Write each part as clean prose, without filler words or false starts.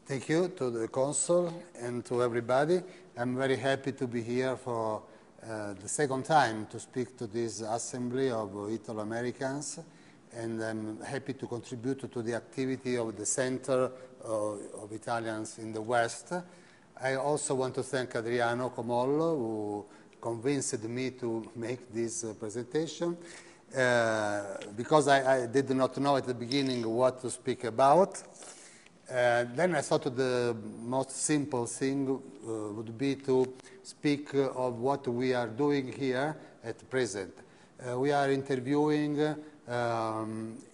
Thank you to the Consul and to everybody. I'm very happy to be here for the second time to speak to this assembly of Italo-Americans, and I'm happy to contribute to the activity of the Center of Italians in the West. I also want to thank Adriano Comollo, who convinced me to make this presentation, because I did not know at the beginning what to speak about. Then I thought the most simple thing would be to speak of what we are doing here at present. We are interviewing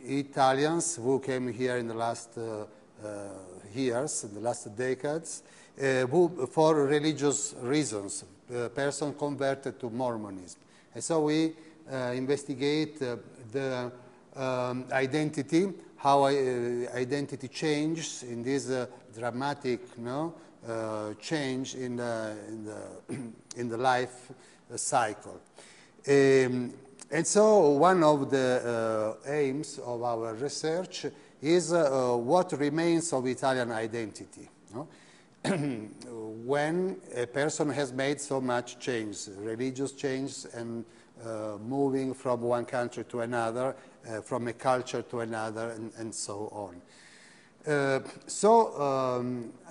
Italians who came here in the last years, in the last decades, who, for religious reasons, person converted to Mormonism. And so we investigate the identity, how identity changes in this dramatic change in the life cycle. And so one of the aims of our research is what remains of Italian identity. When a person has made so much change, religious change, and moving from one country to another, from a culture to another, and so on.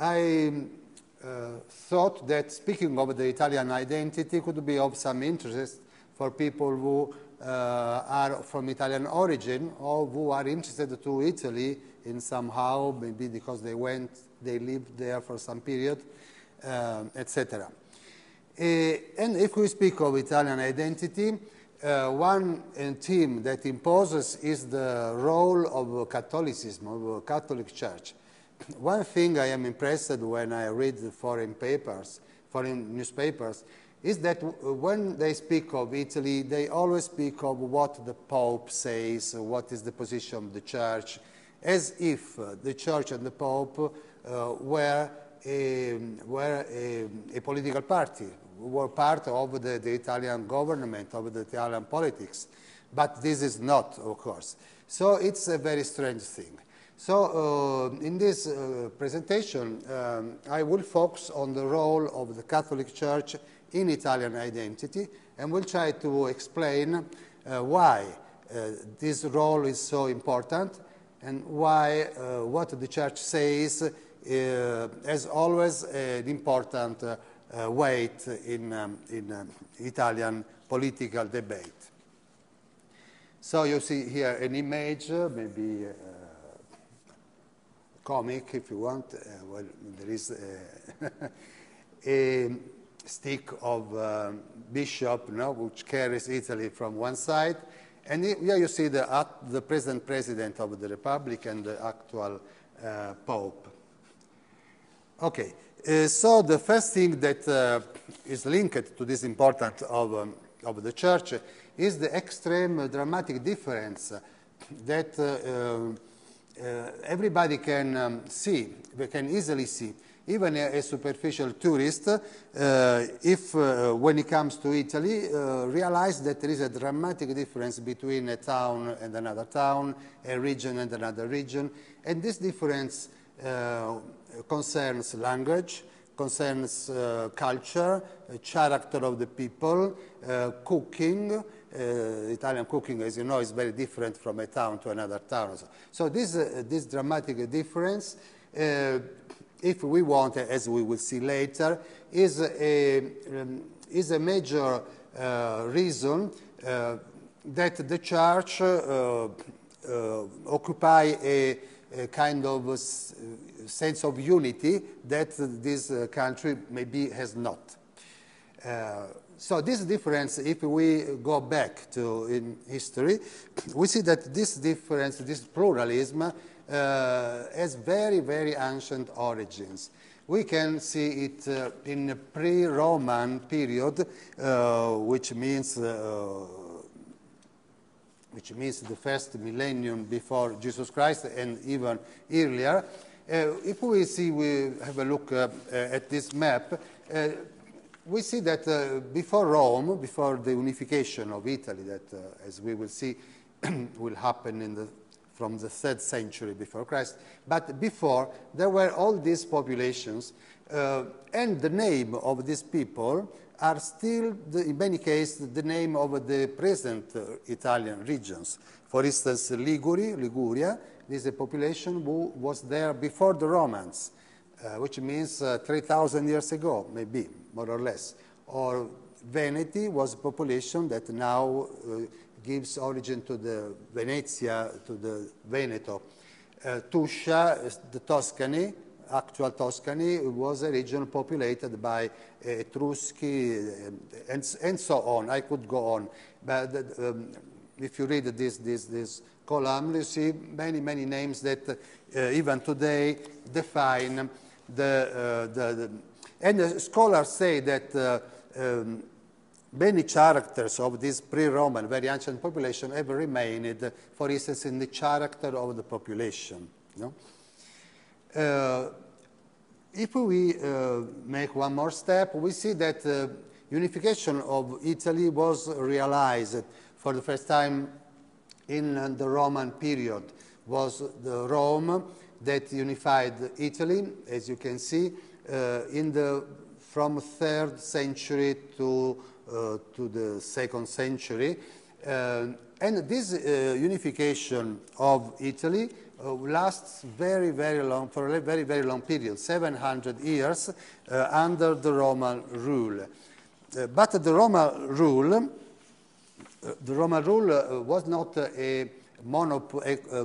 I thought that speaking of the Italian identity could be of some interest for people who are from Italian origin or who are interested to Italy in somehow, maybe because they lived there for some period, etc. And if we speak of Italian identity, one theme that imposes is the role of Catholicism, of Catholic Church. One thing I am impressed when I read foreign newspapers, is that when they speak of Italy, they always speak of what the Pope says, what is the position of the Church, as if the Church and the Pope were a political party, were part of the Italian government, of the Italian politics. But this is not, of course. So it's a very strange thing. So in this presentation, I will focus on the role of the Catholic Church in Italian identity, and will try to explain why this role is so important, and why what the Church says has always an important weight in Italian political debate. So you see here an image, maybe comic if you want. Well, there is a stick of bishop, which carries Italy from one side, and here you see the present president of the Republic and the actual Pope. Okay. So the first thing that is linked to this importance of the Church is the extreme dramatic difference that everybody can see, we can easily see. Even a superficial tourist, if when he comes to Italy, realize that there is a dramatic difference between a town and another town, a region and another region, and this difference concerns language, concerns culture, character of the people, cooking. Italian cooking, as you know, is very different from a town to another town. So this dramatic difference, if we want, as we will see later, is a major reason that the Church occupy a kind of sense of unity that this country maybe has not. So this difference, if we go back to in history, we see that this difference, this pluralism, has very, very ancient origins. We can see it in the pre-Roman period, which means the first millennium before Jesus Christ, and even earlier. If we have a look at this map, we see that before Rome, before the unification of Italy, that as we will see will happen in the from the 3rd century before Christ. But before, there were all these populations, and the name of these people are still, in many cases, the name of the present Italian regions. For instance, Liguria, this is a population who was there before the Romans, which means 3,000 years ago, maybe, more or less. Or Veneti was a population that now gives origin to the Venezia, to the Veneto. Tuscia, the Tuscany, actual Tuscany, was a region populated by Etrusci and so on. I could go on. But if you read this column, you see many, many names that even today define and the scholars say that many characters of this pre-Roman, very ancient population have remained, for instance, in the character of the population. You know? If we make one more step, we see that unification of Italy was realized for the first time in the Roman period. Was the Rome that unified Italy, as you can see, from 3rd century to the 2nd century. And this unification of Italy lasts very, very long, for a very, very long period, 700 years under the Roman rule. But the Roman rule was not a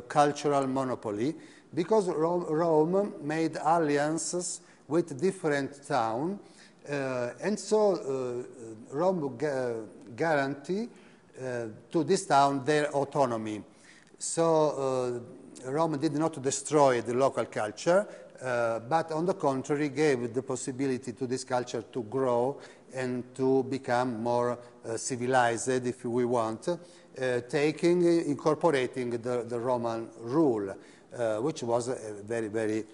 cultural monopoly, because Rome made alliances with different towns, and so Rome guaranteed to this town their autonomy. So Rome did not destroy the local culture, but on the contrary gave the possibility to this culture to grow and to become more civilized, if we want, incorporating the Roman rule, which was a very, very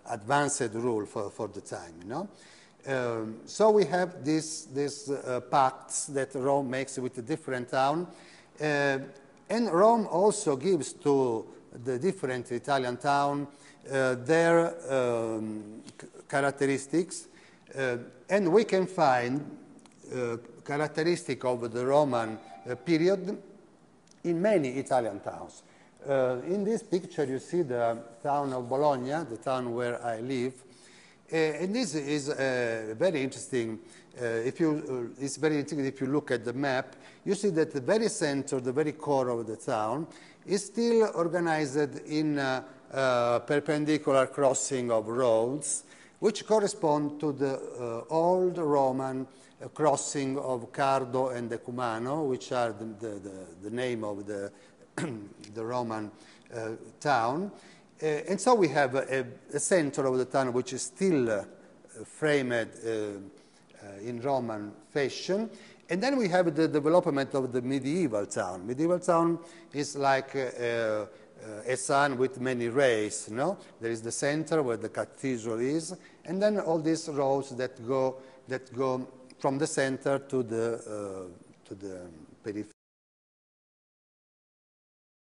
advanced rule for the time. You know? So we have these pacts that Rome makes with the different towns, and Rome also gives to the different Italian towns their characteristics, and we can find characteristic of the Roman period in many Italian towns. In this picture you see the town of Bologna, the town where I live, and this is very interesting. It's very interesting if you look at the map. You see that the very center, the very core of the town, is still organized in perpendicular crossing of roads, which correspond to the old Roman crossing of Cardo and Decumano, which are the name of the Roman town. And so we have a center of the town which is still framed in Roman fashion. And then we have the development of the medieval town. Medieval town is like a sun with many rays. No? There is the center where the cathedral is, and then all these roads that go from the center to the periphery.